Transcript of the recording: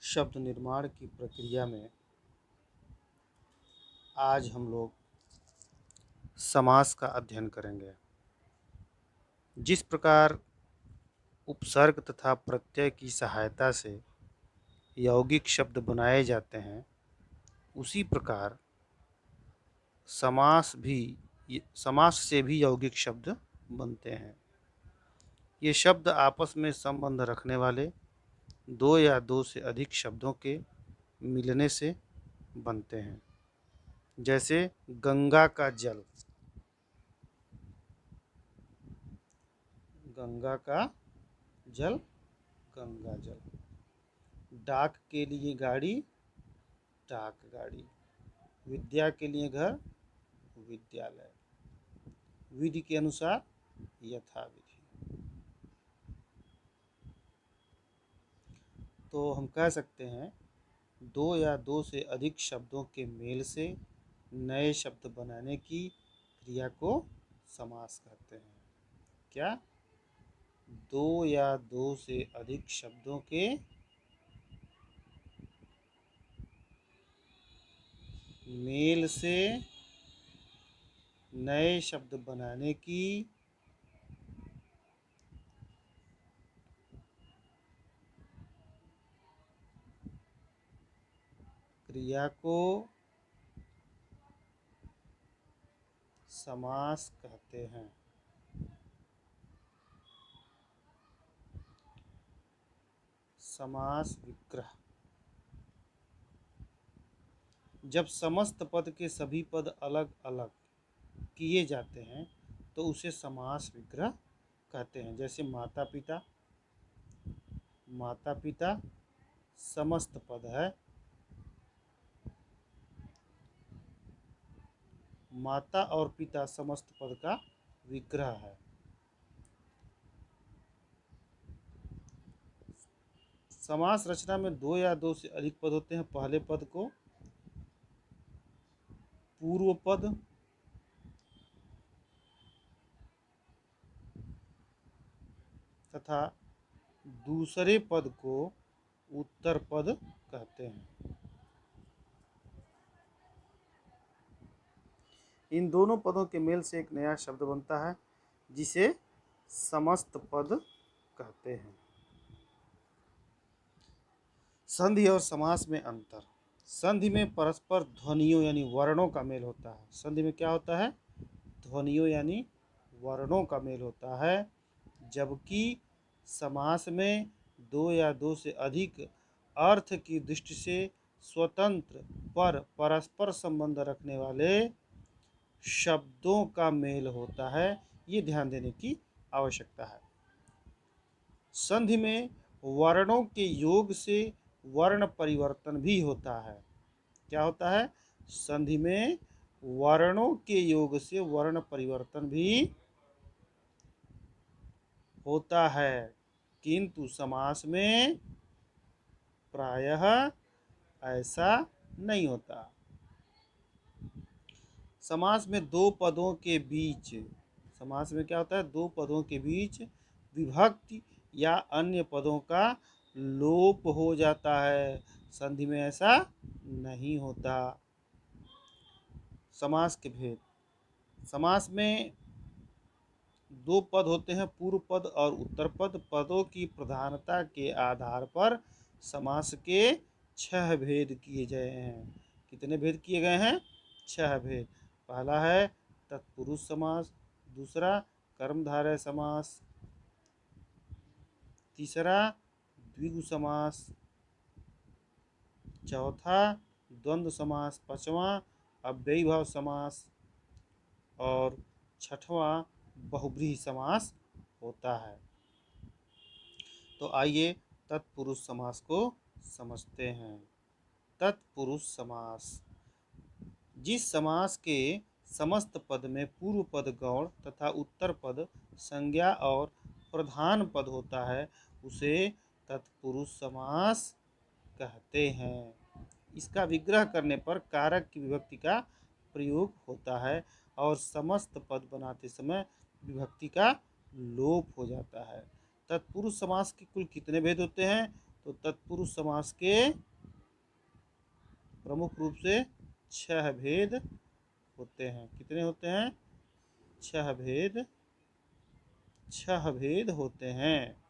शब्द निर्माण की प्रक्रिया में आज हम लोग समास का अध्ययन करेंगे। जिस प्रकार उपसर्ग तथा प्रत्यय की सहायता से यौगिक शब्द बनाए जाते हैं, उसी प्रकार समास से भी यौगिक शब्द बनते हैं। ये शब्द आपस में संबंध रखने वाले दो या दो से अधिक शब्दों के मिलने से बनते हैं। जैसे गंगा का जल, गंगा का जल, गंगा जल। डाक के लिए गाड़ी, डाक गाड़ी। विद्या के लिए घर, विद्यालय। विधि के अनुसार यथाविधि। तो हम कह सकते हैं दो या दो से अधिक शब्दों के मेल से नए शब्द बनाने की क्रिया को समास कहते हैं। क्या? दो या दो से अधिक शब्दों के मेल से नए शब्द बनाने की क्रिया को समास कहते हैं। समास विग्रह। जब समस्त पद के सभी पद अलग अलग किए जाते हैं तो उसे समास विग्रह कहते हैं। जैसे माता पिता, माता पिता समस्त पद है, माता और पिता समस्त पद का विग्रह है। समास रचना में दो या दो से अधिक पद होते हैं। पहले पद को पूर्व पद तथा दूसरे पद को उत्तर पद कहते हैं। इन दोनों पदों के मेल से एक नया शब्द बनता है जिसे समस्त पद कहते हैं। संधि और समास में अंतर। संधि में परस्पर ध्वनियों यानी वर्णों का मेल होता है। संधि में क्या होता है? ध्वनियों यानी वर्णों का मेल होता है। जबकि समास में दो या दो से अधिक अर्थ की दृष्टि से स्वतंत्र पर परस्पर संबंध रखने वाले शब्दों का मेल होता है। ये ध्यान देने की आवश्यकता है। संधि में वर्णों के योग से वर्ण परिवर्तन भी होता है। क्या होता है? संधि में वर्णों के योग से वर्ण परिवर्तन भी होता है, किंतु समास में प्रायः ऐसा नहीं होता। समास में दो पदों के बीच, समास में क्या होता है? दो पदों के बीच विभक्ति या अन्य पदों का लोप हो जाता है। संधि में ऐसा नहीं होता। समास के भेद। समास में दो पद होते हैं, पूर्व पद और उत्तर पद। पदों की प्रधानता के आधार पर समास के 6 भेद किए गए हैं। कितने भेद किए गए हैं? 6 भेद। पहला है तत्पुरुष समास, दूसरा कर्मधारय समास, तीसरा द्विगु समास, चौथा द्वंद्व समास, पांचवा अव्ययीभाव समास और छठवां बहुव्रीहि समास होता है। तो आइए तत्पुरुष समास को समझते हैं। तत्पुरुष समास। जिस समास के समस्त पद में पूर्व पद गौण तथा उत्तर पद संज्ञा और प्रधान पद होता है उसे तत्पुरुष समास कहते हैं। इसका विग्रह करने पर कारक की विभक्ति का प्रयोग होता है और समस्त पद बनाते समय विभक्ति का लोप हो जाता है। तत्पुरुष समास के कुल कितने भेद होते हैं? तो तत्पुरुष समास के प्रमुख रूप से 6 भेद होते हैं। कितने होते हैं? 6 भेद होते हैं।